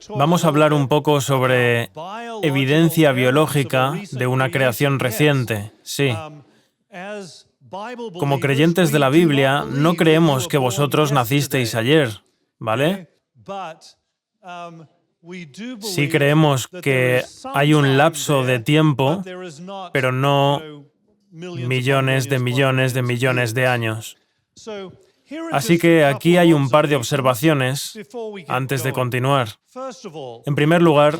Vamos a hablar un poco sobre evidencia biológica de una creación reciente. Sí. Como creyentes de la Biblia, no creemos que vosotros nacisteis ayer, ¿vale? Sí creemos que hay un lapso de tiempo, pero no millones de millones de millones de años. Así que aquí hay un par de observaciones antes de continuar. En primer lugar,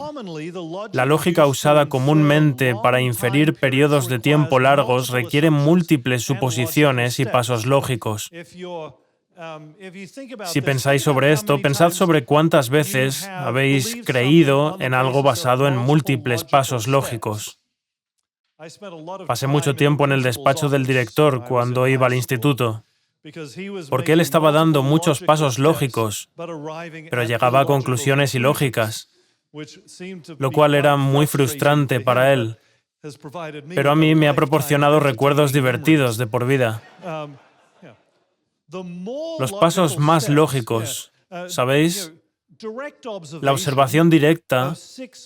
la lógica usada comúnmente para inferir periodos de tiempo largos requiere múltiples suposiciones y pasos lógicos. Si pensáis sobre esto, pensad sobre cuántas veces habéis creído en algo basado en múltiples pasos lógicos. Pasé mucho tiempo en el despacho del director cuando iba al instituto, porque él estaba dando muchos pasos lógicos, pero llegaba a conclusiones ilógicas, lo cual era muy frustrante para él. Pero a mí me ha proporcionado recuerdos divertidos de por vida. Los pasos más lógicos, ¿sabéis? La observación directa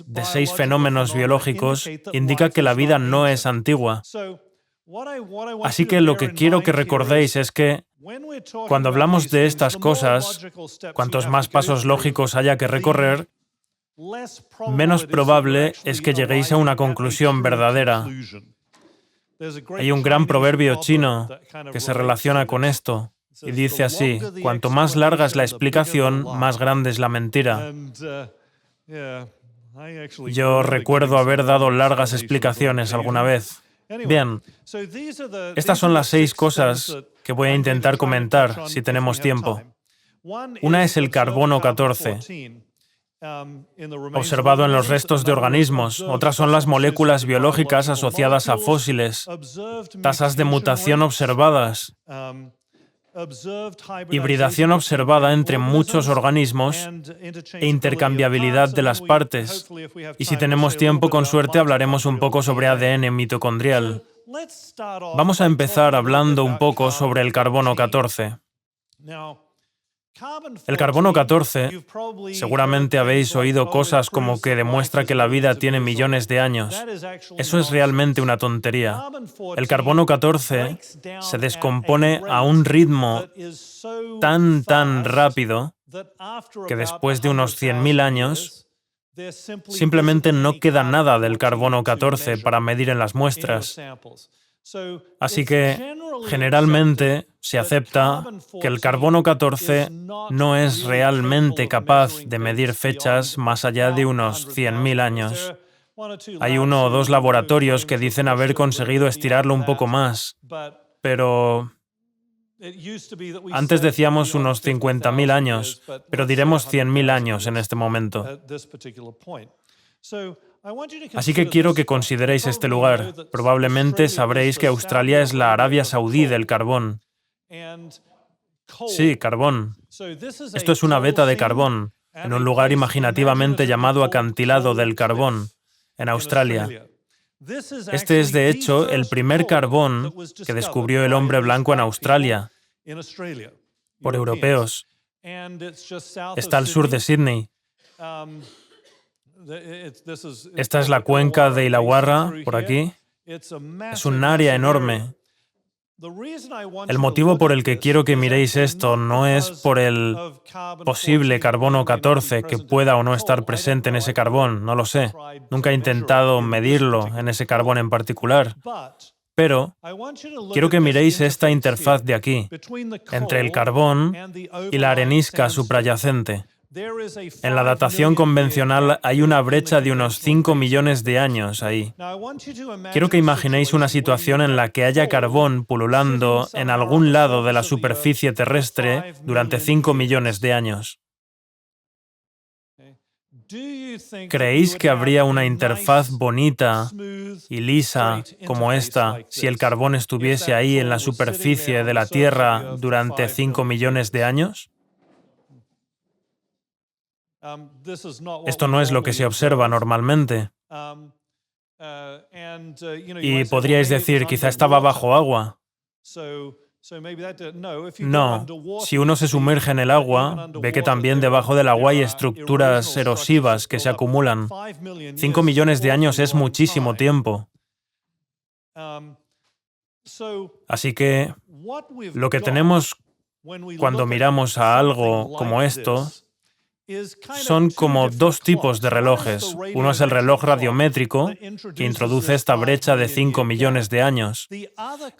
de 6 fenómenos biológicos indica que la vida no es antigua. Así que lo que quiero que recordéis es que cuando hablamos de estas cosas, cuantos más pasos lógicos haya que recorrer, menos probable es que lleguéis a una conclusión verdadera. Hay un gran proverbio chino que se relaciona con esto y dice así: cuanto más larga es la explicación, más grande es la mentira. Yo recuerdo haber dado largas explicaciones alguna vez. Bien, estas son las 6 cosas que voy a intentar comentar si tenemos tiempo. Una es el carbono 14, observado en los restos de organismos. Otras son las moléculas biológicas asociadas a fósiles, tasas de mutación observadas, hibridación observada entre muchos organismos e intercambiabilidad de las partes. Y si tenemos tiempo, con suerte, hablaremos un poco sobre ADN mitocondrial. Vamos a empezar hablando un poco sobre el carbono 14. El carbono 14, seguramente habéis oído cosas como que demuestra que la vida tiene millones de años. Eso es realmente una tontería. El carbono 14 se descompone a un ritmo tan rápido que después de unos 100.000 años simplemente no queda nada del carbono 14 para medir en las muestras. Así que, generalmente, se acepta que el carbono 14 no es realmente capaz de medir fechas más allá de unos 100.000 años. Hay 1 o 2 laboratorios que dicen haber conseguido estirarlo un poco más, pero antes decíamos unos 50.000 años, pero diremos 100.000 años en este momento. Así que quiero que consideréis este lugar. Probablemente sabréis que Australia es la Arabia Saudí del carbón. Sí, carbón. Esto es una veta de carbón, en un lugar imaginativamente llamado Acantilado del Carbón, en Australia. Este es, de hecho, el primer carbón que descubrió el hombre blanco en Australia, por europeos. Está al sur de Sydney. Esta es la cuenca de Illawarra, por aquí. Es un área enorme. El motivo por el que quiero que miréis esto no es por el posible carbono 14 que pueda o no estar presente en ese carbón, no lo sé. Nunca he intentado medirlo en ese carbón en particular. Pero quiero que miréis esta interfaz de aquí, entre el carbón y la arenisca suprayacente. En la datación convencional hay una brecha de unos 5 millones de años ahí. Quiero que imaginéis una situación en la que haya carbón pululando en algún lado de la superficie terrestre durante 5 millones de años. ¿Creéis que habría una interfaz bonita y lisa como esta si el carbón estuviese ahí en la superficie de la Tierra durante 5 millones de años? Esto no es lo que se observa normalmente. Y podríais decir, quizá estaba bajo agua. No, si uno se sumerge en el agua, ve que también debajo del agua hay estructuras erosivas que se acumulan. 5 millones de años es muchísimo tiempo. Así que lo que tenemos cuando miramos a algo como esto son como dos tipos de relojes. Uno es el reloj radiométrico, que introduce esta brecha de 5 millones de años.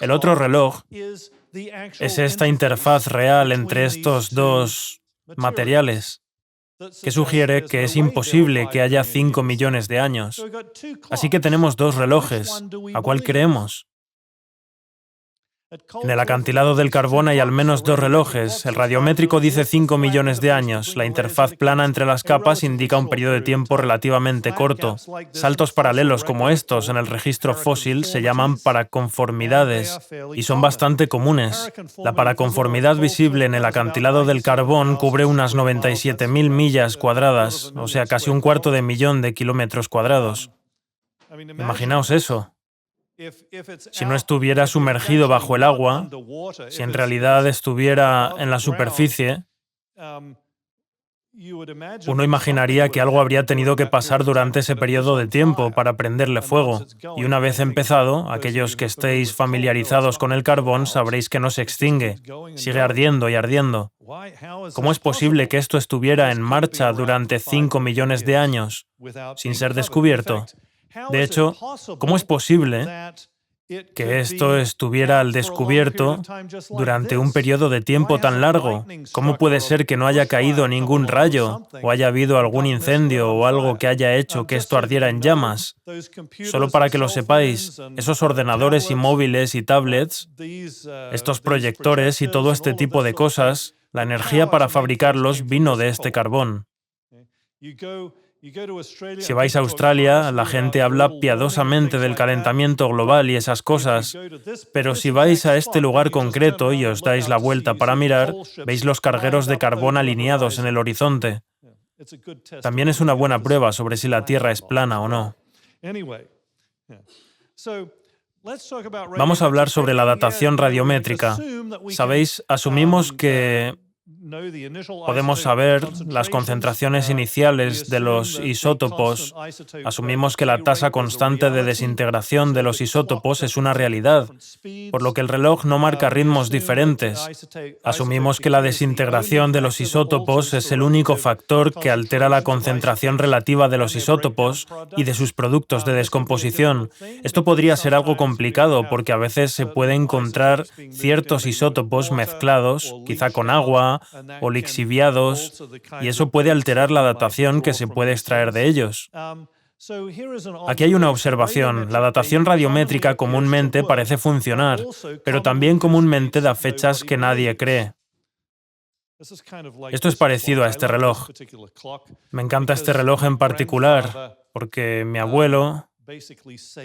El otro reloj es esta interfaz real entre estos dos materiales, que sugiere que es imposible que haya 5 millones de años. Así que tenemos dos relojes. ¿A cuál creemos? En el acantilado del carbón hay al menos dos relojes. El radiométrico dice 5 millones de años. La interfaz plana entre las capas indica un periodo de tiempo relativamente corto. Saltos paralelos como estos en el registro fósil se llaman paraconformidades y son bastante comunes. La paraconformidad visible en el acantilado del carbón cubre unas 97.000 millas cuadradas, o sea, casi 250.000 de kilómetros cuadrados. Imaginaos eso. Si no estuviera sumergido bajo el agua, si en realidad estuviera en la superficie, uno imaginaría que algo habría tenido que pasar durante ese periodo de tiempo para prenderle fuego. Y una vez empezado, aquellos que estéis familiarizados con el carbón sabréis que no se extingue, sigue ardiendo y ardiendo. ¿Cómo es posible que esto estuviera en marcha durante 5 millones de años sin ser descubierto? De hecho, ¿cómo es posible que esto estuviera al descubierto durante un periodo de tiempo tan largo? ¿Cómo puede ser que no haya caído ningún rayo o haya habido algún incendio o algo que haya hecho que esto ardiera en llamas? Solo para que lo sepáis, esos ordenadores y móviles y tablets, estos proyectores y todo este tipo de cosas, la energía para fabricarlos vino de este carbón. Si vais a Australia, la gente habla piadosamente del calentamiento global y esas cosas, pero si vais a este lugar concreto y os dais la vuelta para mirar, veis los cargueros de carbón alineados en el horizonte. También es una buena prueba sobre si la Tierra es plana o no. Vamos a hablar sobre la datación radiométrica. Sabéis, asumimos que podemos saber las concentraciones iniciales de los isótopos. Asumimos que la tasa constante de desintegración de los isótopos es una realidad, por lo que el reloj no marca ritmos diferentes. Asumimos que la desintegración de los isótopos es el único factor que altera la concentración relativa de los isótopos y de sus productos de descomposición. Esto podría ser algo complicado porque a veces se puede encontrar ciertos isótopos mezclados, quizá con agua, o lixiviados, y eso puede alterar la datación que se puede extraer de ellos. Aquí hay una observación. La datación radiométrica comúnmente parece funcionar, pero también comúnmente da fechas que nadie cree. Esto es parecido a este reloj. Me encanta este reloj en particular, porque mi abuelo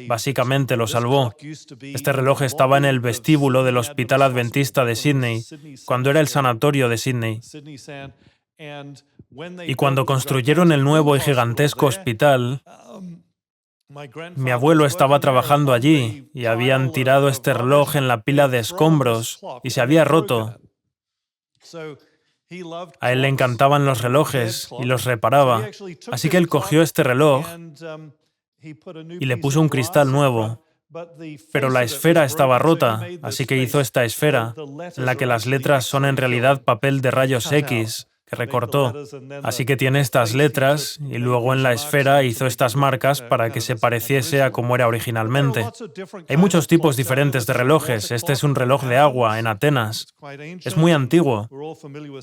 básicamente lo salvó. Este reloj estaba en el vestíbulo del Hospital Adventista de Sydney, cuando era el sanatorio de Sydney. Y cuando construyeron el nuevo y gigantesco hospital, mi abuelo estaba trabajando allí y habían tirado este reloj en la pila de escombros y se había roto. A él le encantaban los relojes y los reparaba, así que él cogió este reloj y le puso un cristal nuevo, pero la esfera estaba rota, así que hizo esta esfera, en la que las letras son en realidad papel de rayos X, que recortó. Así que tiene estas letras, y luego en la esfera hizo estas marcas para que se pareciese a como era originalmente. Hay muchos tipos diferentes de relojes. Este es un reloj de agua, en Atenas. Es muy antiguo.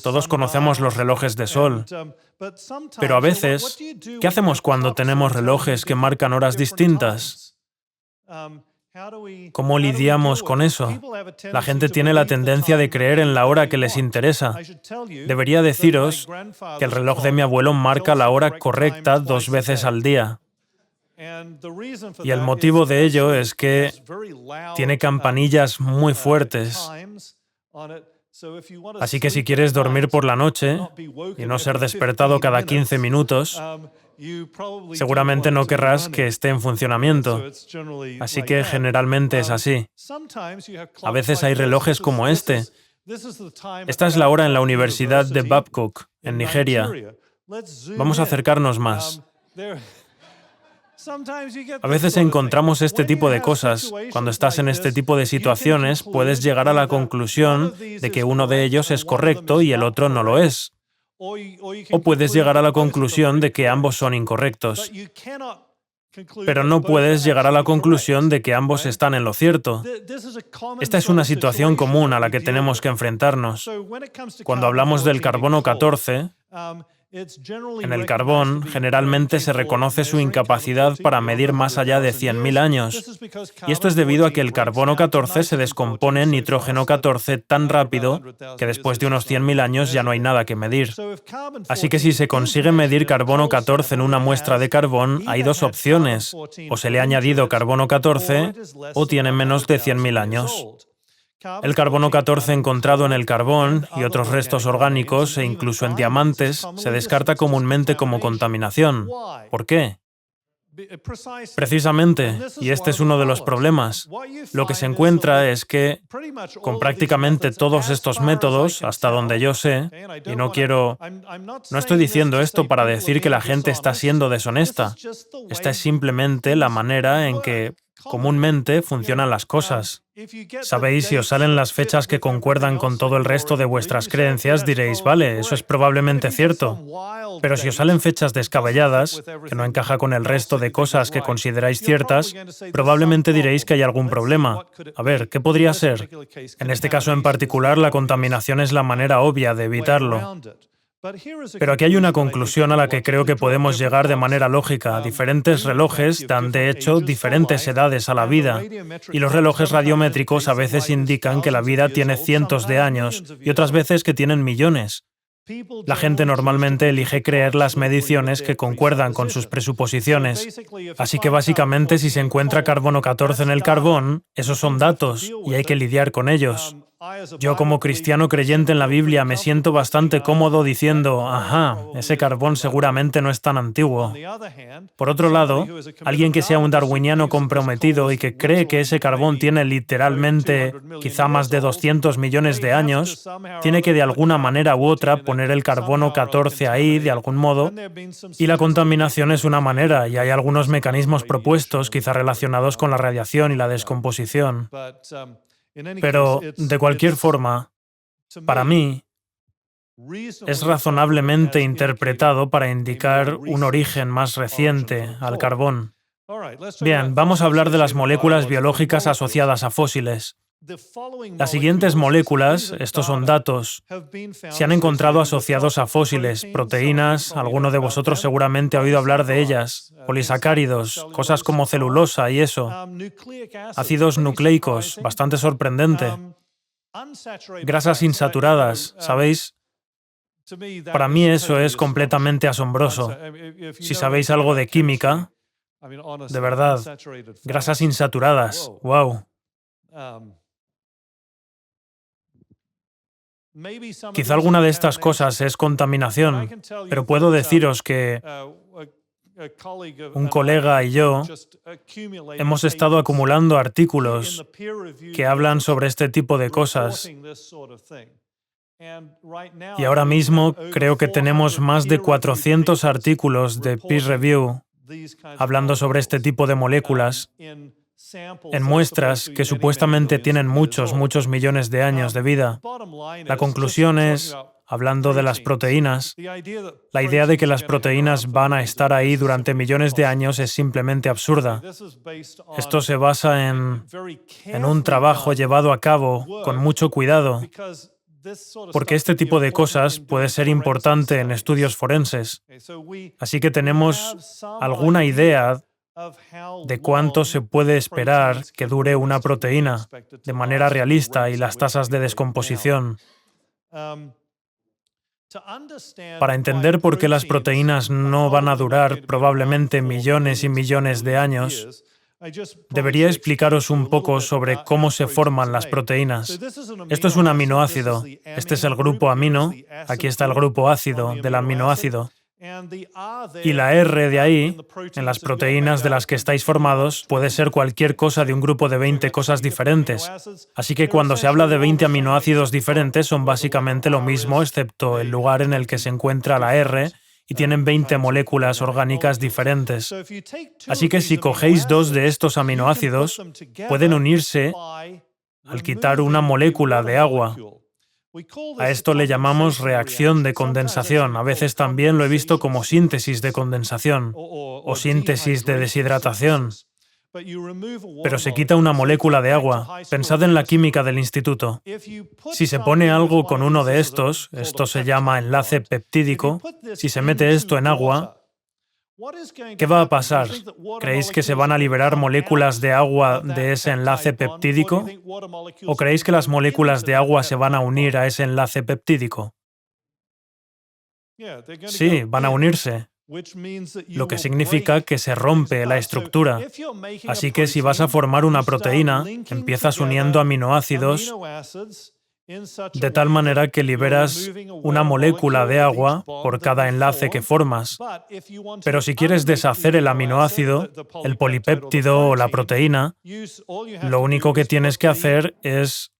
Todos conocemos los relojes de sol. Pero a veces, ¿qué hacemos cuando tenemos relojes que marcan horas distintas? ¿Cómo lidiamos con eso? La gente tiene la tendencia de creer en la hora que les interesa. Debería deciros que el reloj de mi abuelo marca la hora correcta 2 veces al día. Y el motivo de ello es que tiene campanillas muy fuertes. Así que si quieres dormir por la noche y no ser despertado cada 15 minutos, Seguramente no querrás que esté en funcionamiento, así que generalmente es así. A veces hay relojes como este. Esta es la hora en la Universidad de Babcock, en Nigeria. Vamos a acercarnos más. A veces encontramos este tipo de cosas. Cuando estás en este tipo de situaciones, puedes llegar a la conclusión de que uno de ellos es correcto y el otro no lo es. O puedes llegar a la conclusión de que ambos son incorrectos. Pero no puedes llegar a la conclusión de que ambos están en lo cierto. Esta es una situación común a la que tenemos que enfrentarnos. Cuando hablamos del carbono 14, en el carbón, generalmente se reconoce su incapacidad para medir más allá de 100.000 años. Y esto es debido a que el carbono 14 se descompone en nitrógeno 14 tan rápido que después de unos 100.000 años ya no hay nada que medir. Así que si se consigue medir carbono 14 en una muestra de carbón, hay dos opciones. O se le ha añadido carbono 14 o tiene menos de 100.000 años. El carbono 14 encontrado en el carbón y otros restos orgánicos e incluso en diamantes se descarta comúnmente como contaminación. ¿Por qué? Precisamente, y este es uno de los problemas, lo que se encuentra es que, con prácticamente todos estos métodos, hasta donde yo sé, y no estoy diciendo esto para decir que la gente está siendo deshonesta. Esta es simplemente la manera en que comúnmente funcionan las cosas. Sabéis, si os salen las fechas que concuerdan con todo el resto de vuestras creencias, diréis, vale, eso es probablemente cierto. Pero si os salen fechas descabelladas, que no encaja con el resto de cosas que consideráis ciertas, probablemente diréis que hay algún problema. A ver, ¿qué podría ser? En este caso en particular, la contaminación es la manera obvia de evitarlo. Pero aquí hay una conclusión a la que creo que podemos llegar de manera lógica. Diferentes relojes dan, de hecho, diferentes edades a la vida. Y los relojes radiométricos a veces indican que la vida tiene cientos de años y otras veces que tienen millones. La gente normalmente elige creer las mediciones que concuerdan con sus presuposiciones. Así que básicamente si se encuentra carbono 14 en el carbón, esos son datos y hay que lidiar con ellos. Yo como cristiano creyente en la Biblia me siento bastante cómodo diciendo, ajá, ese carbón seguramente no es tan antiguo. Por otro lado, alguien que sea un darwiniano comprometido y que cree que ese carbón tiene literalmente quizá más de 200 millones de años, tiene que de alguna manera u otra poner el carbono 14 ahí de algún modo, y la contaminación es una manera, y hay algunos mecanismos propuestos quizá relacionados con la radiación y la descomposición. Pero, de cualquier forma, para mí, es razonablemente interpretado para indicar un origen más reciente al carbón. Bien, vamos a hablar de las moléculas biológicas asociadas a fósiles. Las siguientes moléculas, estos son datos, se han encontrado asociados a fósiles, proteínas, alguno de vosotros seguramente ha oído hablar de ellas, polisacáridos, cosas como celulosa y eso, ácidos nucleicos, bastante sorprendente, grasas insaturadas, ¿sabéis? Para mí eso es completamente asombroso. Si sabéis algo de química, de verdad, grasas insaturadas, wow. Quizá alguna de estas cosas es contaminación, pero puedo deciros que un colega y yo hemos estado acumulando artículos que hablan sobre este tipo de cosas. Y ahora mismo creo que tenemos más de 400 artículos de peer review hablando sobre este tipo de moléculas en muestras que supuestamente tienen muchos millones de años de vida. La conclusión es, hablando de las proteínas, la idea de que las proteínas van a estar ahí durante millones de años es simplemente absurda. Esto se basa en un trabajo llevado a cabo con mucho cuidado, porque este tipo de cosas puede ser importante en estudios forenses. Así que tenemos alguna idea de cuánto se puede esperar que dure una proteína de manera realista y las tasas de descomposición. Para entender por qué las proteínas no van a durar probablemente millones y millones de años, debería explicaros un poco sobre cómo se forman las proteínas. Esto es un aminoácido. Este es el grupo amino. Aquí está el grupo ácido del aminoácido. Y la R de ahí, en las proteínas de las que estáis formados, puede ser cualquier cosa de un grupo de 20 cosas diferentes. Así que cuando se habla de 20 aminoácidos diferentes, son básicamente lo mismo, excepto el lugar en el que se encuentra la R, y tienen 20 moléculas orgánicas diferentes. Así que si cogéis 2 de estos aminoácidos, pueden unirse al quitar una molécula de agua. A esto le llamamos reacción de condensación. A veces también lo he visto como síntesis de condensación o síntesis de deshidratación. Pero se quita una molécula de agua. Pensad en la química del instituto. Si se pone algo con uno de estos, esto se llama enlace peptídico, si se mete esto en agua, ¿qué va a pasar? ¿Creéis que se van a liberar moléculas de agua de ese enlace peptídico? ¿O creéis que las moléculas de agua se van a unir a ese enlace peptídico? Sí, van a unirse, lo que significa que se rompe la estructura. Así que si vas a formar una proteína, empiezas uniendo aminoácidos de tal manera que liberas una molécula de agua por cada enlace que formas. Pero si quieres deshacer el aminoácido, el polipéptido o la proteína, lo único que tienes que hacer es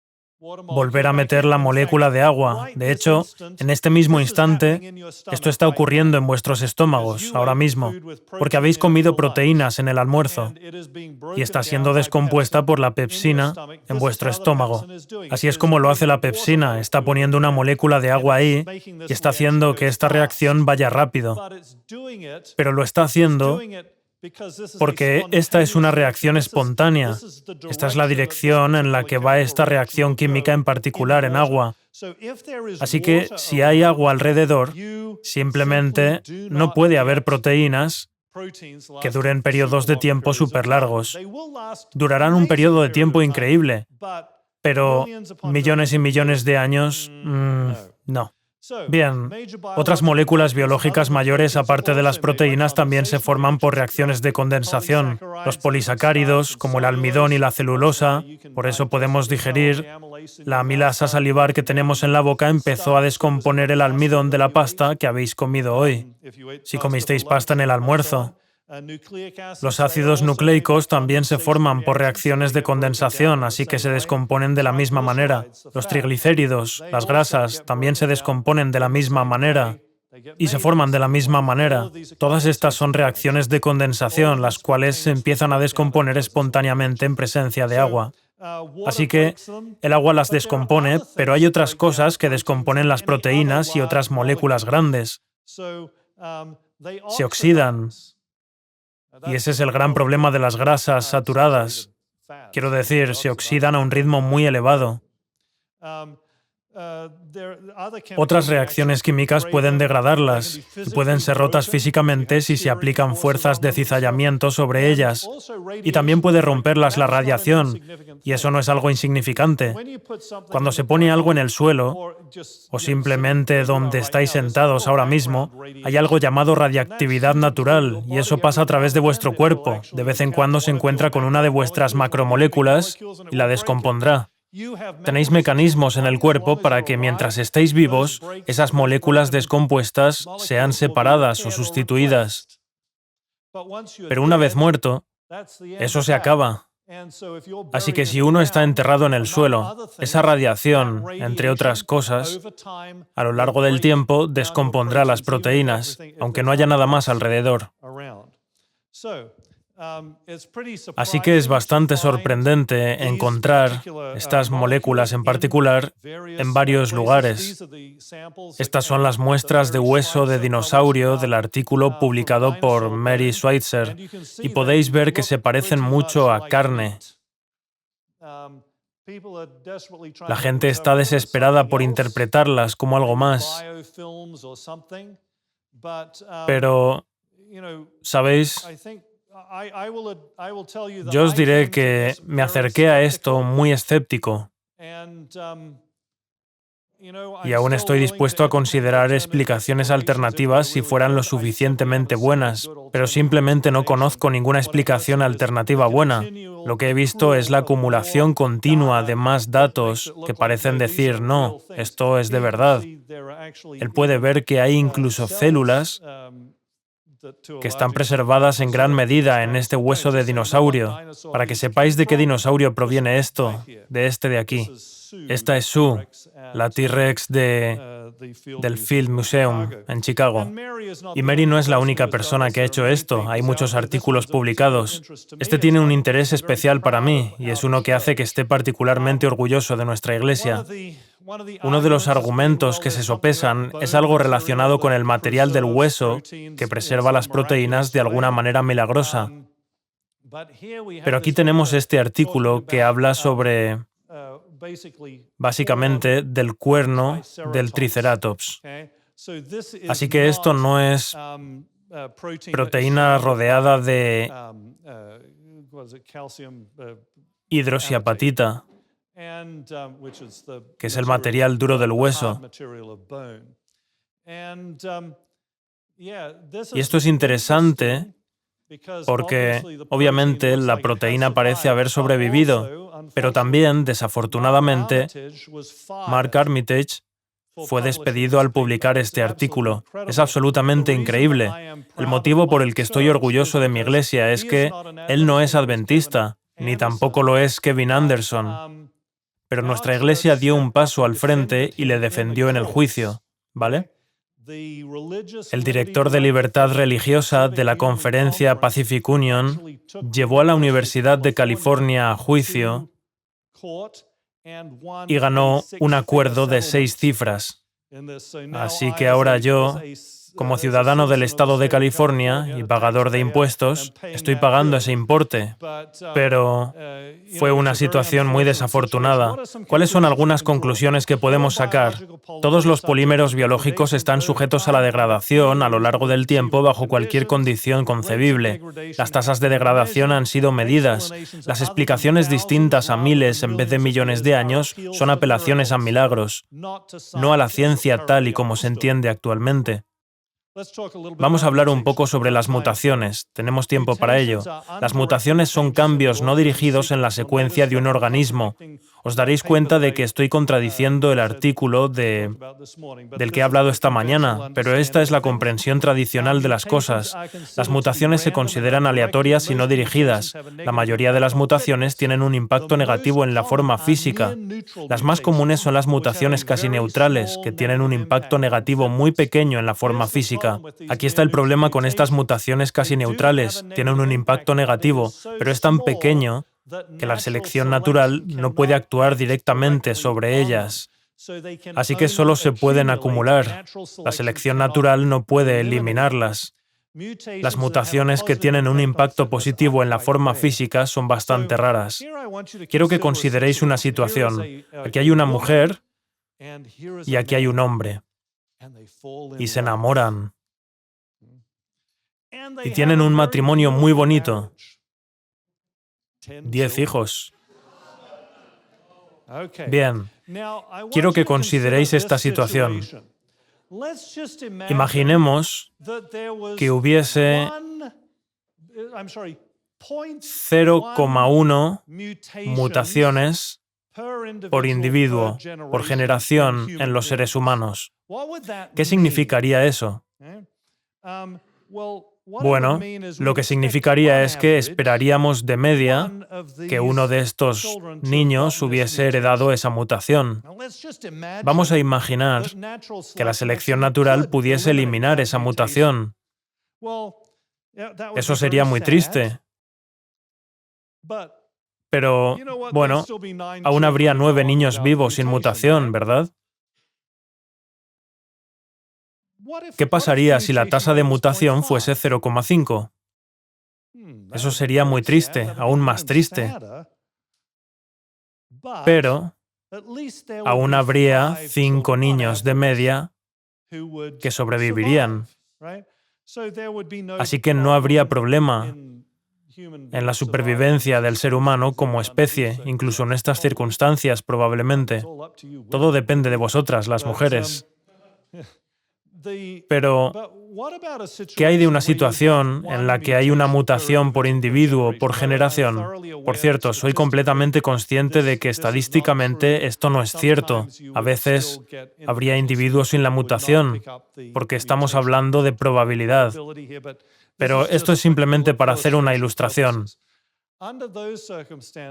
volver a meter la molécula de agua. De hecho, en este mismo instante, esto está ocurriendo en vuestros estómagos, ahora mismo, porque habéis comido proteínas en el almuerzo y está siendo descompuesta por la pepsina en vuestro estómago. Así es como lo hace la pepsina, está poniendo una molécula de agua ahí y está haciendo que esta reacción vaya rápido. Pero lo está haciendo porque esta es una reacción espontánea. Esta es la dirección en la que va esta reacción química en particular en agua. Así que si hay agua alrededor, simplemente no puede haber proteínas que duren periodos de tiempo súper largos. Durarán un periodo de tiempo increíble, pero millones y millones de años, no. Bien, otras moléculas biológicas mayores aparte de las proteínas también se forman por reacciones de condensación. Los polisacáridos, como el almidón y la celulosa, por eso podemos digerir. La amilasa salivar que tenemos en la boca empezó a descomponer el almidón de la pasta que habéis comido hoy, si comisteis pasta en el almuerzo. Los ácidos nucleicos también se forman por reacciones de condensación, así que se descomponen de la misma manera. Los triglicéridos, las grasas, también se descomponen de la misma manera y se forman de la misma manera. Todas estas son reacciones de condensación, las cuales se empiezan a descomponer espontáneamente en presencia de agua. Así que el agua las descompone, pero hay otras cosas que descomponen las proteínas y otras moléculas grandes. Se oxidan. Y ese es el gran problema de las grasas saturadas. Quiero decir, se oxidan a un ritmo muy elevado. Otras reacciones químicas pueden degradarlas y pueden ser rotas físicamente si se aplican fuerzas de cizallamiento sobre ellas. Y también puede romperlas la radiación, y eso no es algo insignificante. Cuando se pone algo en el suelo, o simplemente donde estáis sentados ahora mismo, hay algo llamado radiactividad natural, y eso pasa a través de vuestro cuerpo. De vez en cuando se encuentra con una de vuestras macromoléculas y la descompondrá. Tenéis mecanismos en el cuerpo para que mientras estéis vivos, esas moléculas descompuestas sean separadas o sustituidas. Pero una vez muerto, eso se acaba. Así que si uno está enterrado en el suelo, esa radiación, entre otras cosas, a lo largo del tiempo descompondrá las proteínas, aunque no haya nada más alrededor. Así que es bastante sorprendente encontrar estas moléculas en particular en varios lugares. Estas son las muestras de hueso de dinosaurio del artículo publicado por Mary Schweitzer y podéis ver que se parecen mucho a carne. La gente está desesperada por interpretarlas como algo más. Pero, ¿sabéis? Yo os diré que me acerqué a esto muy escéptico. Y aún estoy dispuesto a considerar explicaciones alternativas si fueran lo suficientemente buenas, pero simplemente no conozco ninguna explicación alternativa buena. Lo que he visto es la acumulación continua de más datos que parecen decir, no, esto es de verdad. Él puede ver que hay incluso células que están preservadas en gran medida en este hueso de dinosaurio. Para que sepáis de qué dinosaurio proviene esto, de este de aquí. Esta es Sue, la T-Rex del Field Museum en Chicago. Y Mary no es la única persona que ha hecho esto, hay muchos artículos publicados. Este tiene un interés especial para mí y es uno que hace que esté particularmente orgulloso de nuestra iglesia. Uno de los argumentos que se sopesan es algo relacionado con el material del hueso que preserva las proteínas de alguna manera milagrosa. Pero aquí tenemos este artículo que habla sobre, básicamente, del cuerno del Triceratops. Así que esto no es proteína rodeada de hidroxiapatita, que es el material duro del hueso. Y esto es interesante porque, obviamente, la proteína parece haber sobrevivido, pero también, desafortunadamente, Mark Armitage fue despedido al publicar este artículo. Es absolutamente increíble. El motivo por el que estoy orgulloso de mi iglesia es que él no es adventista, ni tampoco lo es Kevin Anderson. Pero nuestra iglesia dio un paso al frente y le defendió en el juicio, ¿vale? El director de libertad religiosa de la conferencia Pacific Union llevó a la Universidad de California a juicio y ganó un acuerdo de 6 cifras. Así que ahora yo, como ciudadano del estado de California y pagador de impuestos, estoy pagando ese importe. Pero fue una situación muy desafortunada. ¿Cuáles son algunas conclusiones que podemos sacar? Todos los polímeros biológicos están sujetos a la degradación a lo largo del tiempo bajo cualquier condición concebible. Las tasas de degradación han sido medidas. Las explicaciones distintas a miles en vez de millones de años son apelaciones a milagros, no a la ciencia tal y como se entiende actualmente. Vamos a hablar un poco sobre las mutaciones. Tenemos tiempo para ello. Las mutaciones son cambios no dirigidos en la secuencia de un organismo. Os daréis cuenta de que estoy contradiciendo el artículo del que he hablado esta mañana, pero esta es la comprensión tradicional de las cosas. Las mutaciones se consideran aleatorias y no dirigidas. La mayoría de las mutaciones tienen un impacto negativo en la forma física. Las más comunes son las mutaciones casi neutrales, que tienen un impacto negativo muy pequeño en la forma física. Aquí está el problema con estas mutaciones casi neutrales. Tienen un impacto negativo, pero es tan pequeño que la selección natural no puede actuar directamente sobre ellas. Así que solo se pueden acumular. La selección natural no puede eliminarlas. Las mutaciones que tienen un impacto positivo en la forma física son bastante raras. Quiero que consideréis una situación. Aquí hay una mujer y aquí hay un hombre. Y se enamoran. Y tienen un matrimonio muy bonito. 10 hijos. Bien, quiero que consideréis esta situación. Imaginemos que hubiese 0,1 mutaciones por individuo, por generación en los seres humanos. ¿Qué significaría eso? Bueno, lo que significaría es que esperaríamos de media que uno de estos niños hubiese heredado esa mutación. Vamos a imaginar que la selección natural pudiese eliminar esa mutación. Eso sería muy triste. Pero, bueno, aún habría 9 niños vivos sin mutación, ¿verdad? ¿Qué pasaría si la tasa de mutación fuese 0,5? Eso sería muy triste, aún más triste. Pero aún habría 5 niños de media que sobrevivirían. Así que no habría problema en la supervivencia del ser humano como especie, incluso en estas circunstancias probablemente. Todo depende de vosotras, las mujeres. Pero, ¿qué hay de una situación en la que hay una mutación por individuo o por generación? Por cierto, soy completamente consciente de que estadísticamente esto no es cierto. A veces habría individuos sin la mutación, porque estamos hablando de probabilidad. Pero esto es simplemente para hacer una ilustración.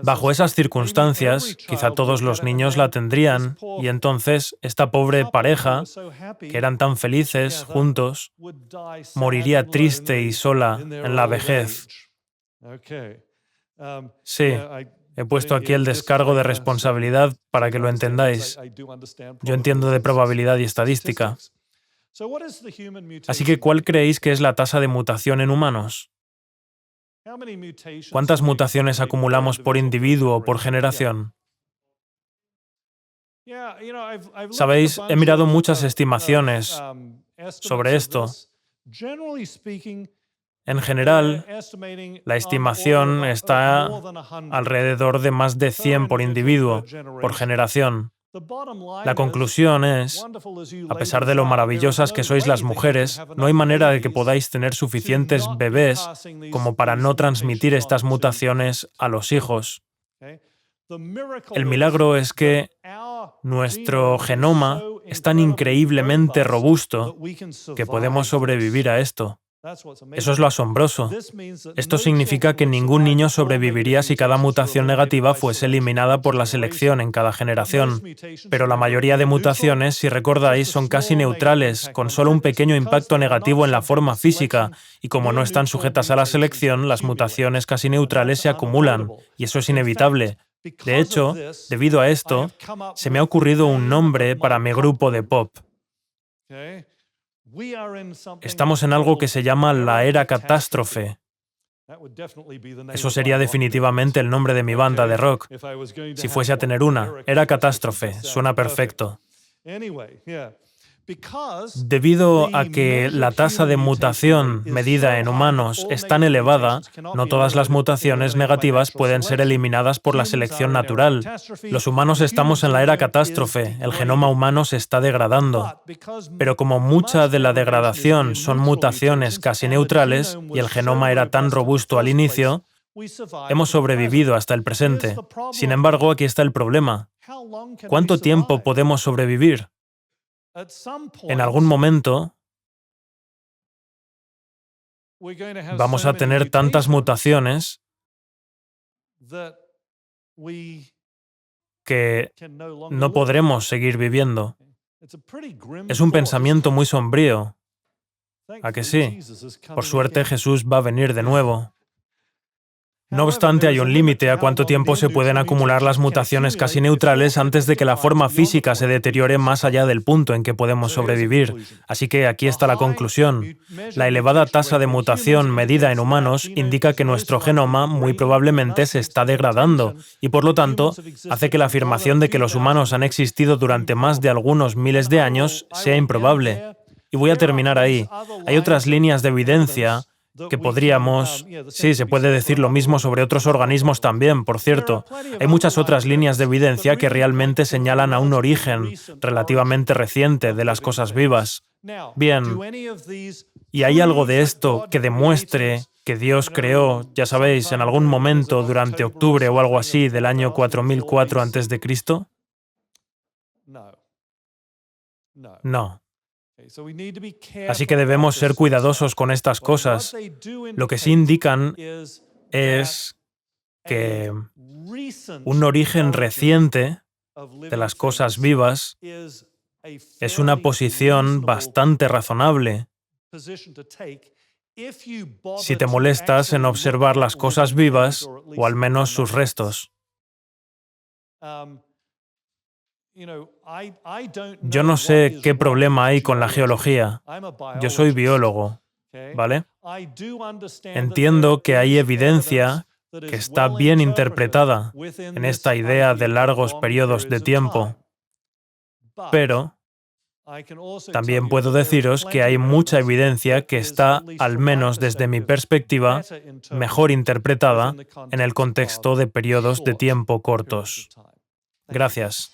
Bajo esas circunstancias, quizá todos los niños la tendrían, y entonces esta pobre pareja, que eran tan felices juntos, moriría triste y sola en la vejez. Sí, he puesto aquí el descargo de responsabilidad para que lo entendáis. Yo entiendo de probabilidad y estadística. Así que, ¿cuál creéis que es la tasa de mutación en humanos? ¿Cuántas mutaciones acumulamos por individuo o por generación? Sabéis, he mirado muchas estimaciones sobre esto. En general, la estimación está alrededor de más de 100 por individuo, por generación. La conclusión es, a pesar de lo maravillosas que sois las mujeres, no hay manera de que podáis tener suficientes bebés como para no transmitir estas mutaciones a los hijos. El milagro es que nuestro genoma es tan increíblemente robusto que podemos sobrevivir a esto. Eso es lo asombroso. Esto significa que ningún niño sobreviviría si cada mutación negativa fuese eliminada por la selección en cada generación. Pero la mayoría de mutaciones, si recordáis, son casi neutrales, con solo un pequeño impacto negativo en la forma física, y como no están sujetas a la selección, las mutaciones casi neutrales se acumulan, y eso es inevitable. De hecho, debido a esto, se me ha ocurrido un nombre para mi grupo de pop. Estamos en algo que se llama la era catástrofe. Eso sería definitivamente el nombre de mi banda de rock, si fuese a tener una. Era catástrofe, suena perfecto. Debido a que la tasa de mutación medida en humanos es tan elevada, no todas las mutaciones negativas pueden ser eliminadas por la selección natural. Los humanos estamos en la era catástrofe, el genoma humano se está degradando. Pero como mucha de la degradación son mutaciones casi neutrales y el genoma era tan robusto al inicio, hemos sobrevivido hasta el presente. Sin embargo, aquí está el problema. ¿Cuánto tiempo podemos sobrevivir? En algún momento vamos a tener tantas mutaciones que no podremos seguir viviendo. Es un pensamiento muy sombrío. ¿A que sí? Por suerte Jesús va a venir de nuevo. No obstante, hay un límite a cuánto tiempo se pueden acumular las mutaciones casi neutrales antes de que la forma física se deteriore más allá del punto en que podemos sobrevivir. Así que aquí está la conclusión. La elevada tasa de mutación medida en humanos indica que nuestro genoma muy probablemente se está degradando y, por lo tanto, hace que la afirmación de que los humanos han existido durante más de algunos miles de años sea improbable. Y voy a terminar ahí. Hay otras líneas de evidencia que podríamos... Sí, se puede decir lo mismo sobre otros organismos también, por cierto. Hay muchas otras líneas de evidencia que realmente señalan a un origen relativamente reciente de las cosas vivas. Bien, ¿y hay algo de esto que demuestre que Dios creó, ya sabéis, en algún momento durante octubre o algo así del año 4004 a.C.? No. Así que debemos ser cuidadosos con estas cosas. Lo que sí indican es que un origen reciente de las cosas vivas es una posición bastante razonable si te molestas en observar las cosas vivas o al menos sus restos. Yo no sé qué problema hay con la geología. Yo soy biólogo, ¿vale? Entiendo que hay evidencia que está bien interpretada en esta idea de largos periodos de tiempo. Pero También puedo deciros que hay mucha evidencia que está, al menos desde mi perspectiva, mejor interpretada en el contexto de periodos de tiempo cortos. Gracias.